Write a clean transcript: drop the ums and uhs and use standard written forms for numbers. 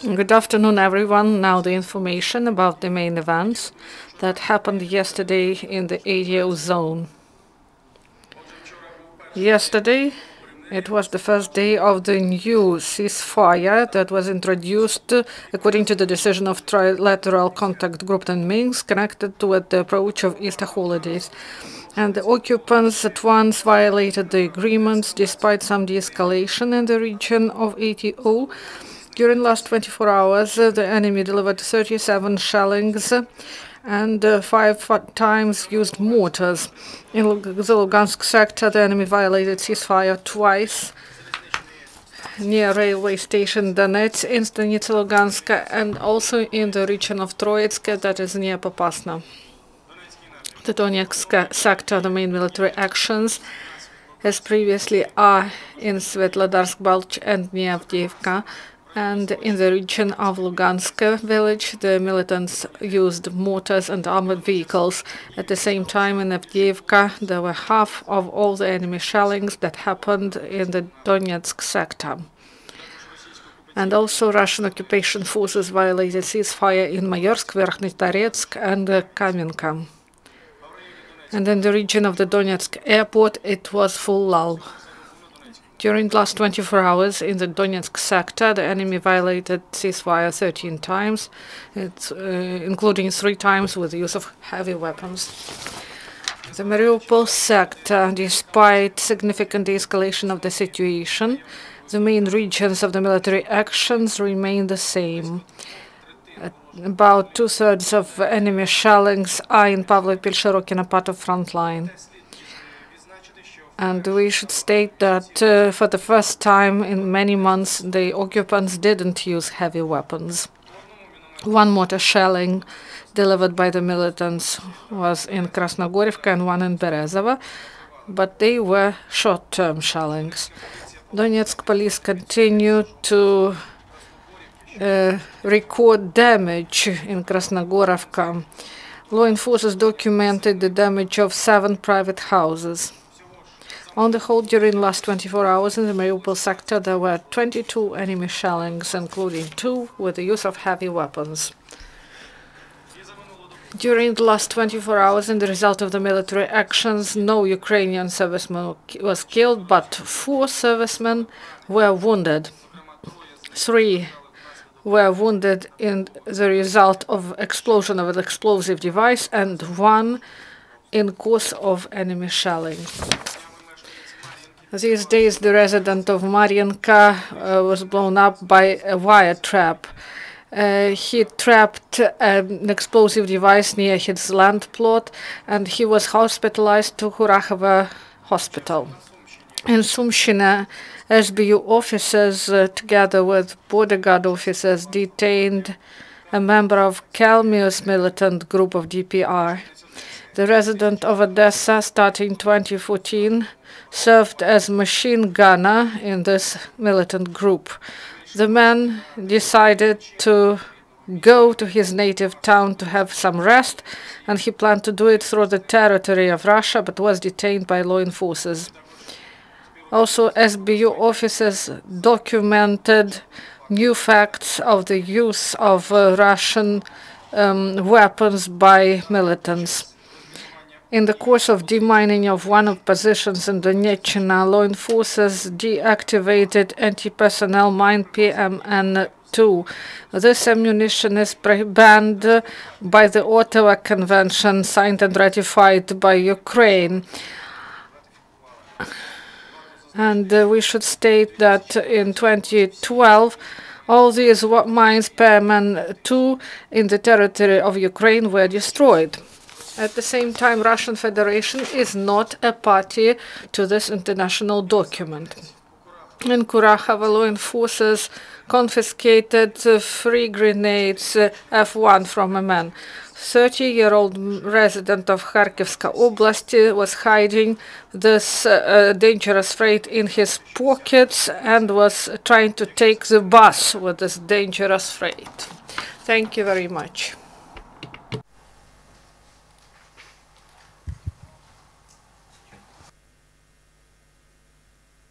Good afternoon, everyone. Now the information about the main events that happened yesterday in the ADO zone. Yesterday, it was the first day of the new ceasefire that was introduced according to the decision of Trilateral Contact Group in Minsk, connected with the approach of Easter holidays. And the occupants at once violated the agreements despite some de-escalation in the region of ATO. During the last 24 hours, the enemy delivered 37 shellings and 5 times used mortars. In the Lugansk sector, the enemy violated ceasefire twice near railway station Donetsk in Stanitsa Luganska and also in the region of Troitsk, that is near Popasna. The Donetsk sector, the main military actions, as previously, are in Svetlodarsk, Balch and near Avdiivka. And in the region of Lugansk village, the militants used mortars and armored vehicles. At the same time, in Avdiivka, there were half of all the enemy shellings that happened in the Donetsk sector. And also, Russian occupation forces violated ceasefire in Mayorsk, Verkhny Toretsk, and Kamenka. And in the region of the Donetsk airport, it was full lull. During the last 24 hours in the Donetsk sector, the enemy violated ceasefire 13 times, including 3 times with the use of heavy weapons. The Mariupol sector, despite significant de-escalation of the situation, the main regions of the military actions remain the same. About 2/3 of enemy shellings are in Pavlo-Pilsherokina part of front line. And we should state that for the first time in many months, the occupants didn't use heavy weapons. 1 mortar shelling delivered by the militants was in Krasnogorivka and 1 in Berezovo, but they were short-term shellings. Donetsk police continued to record damage in Krasnogorivka. Law enforcement documented the damage of 7 private houses. On the whole, during the last 24 hours in the Mariupol sector, there were 22 enemy shellings, including 2 with the use of heavy weapons. During the last 24 hours, in the result of the military actions, no Ukrainian serviceman was killed, but 4 servicemen were wounded. 3 were wounded in the result of explosion of an explosive device, and 1 in course of enemy shelling. These days, the resident of Marienka was blown up by a wire trap. He trapped an explosive device near his land plot, and he was hospitalized to Kurakhova hospital. In Sumshina, SBU officers, together with border guard officers, detained a member of Kalmius militant group of DPR. The resident of Odessa, starting 2014, served as machine gunner in this militant group. The man decided to go to his native town to have some rest, and he planned to do it through the territory of Russia, but was detained by law enforcers. Also, SBU officers documented new facts of the use of Russian weapons by militants. In the course of demining of one of positions in Donetchina, law enforcers deactivated anti-personnel mine PMN-2. This ammunition is banned by the Ottawa Convention, signed and ratified by Ukraine. And we should state that in 2012, all these mines PMN-2 in the territory of Ukraine were destroyed. At the same time, Russian Federation is not a party to this international document. In Kurakhova, law enforcers confiscated 3 grenades F1 from a man. 30-year-old resident of Kharkivska Oblast was hiding this dangerous freight in his pockets and was trying to take the bus with this dangerous freight. Thank you very much.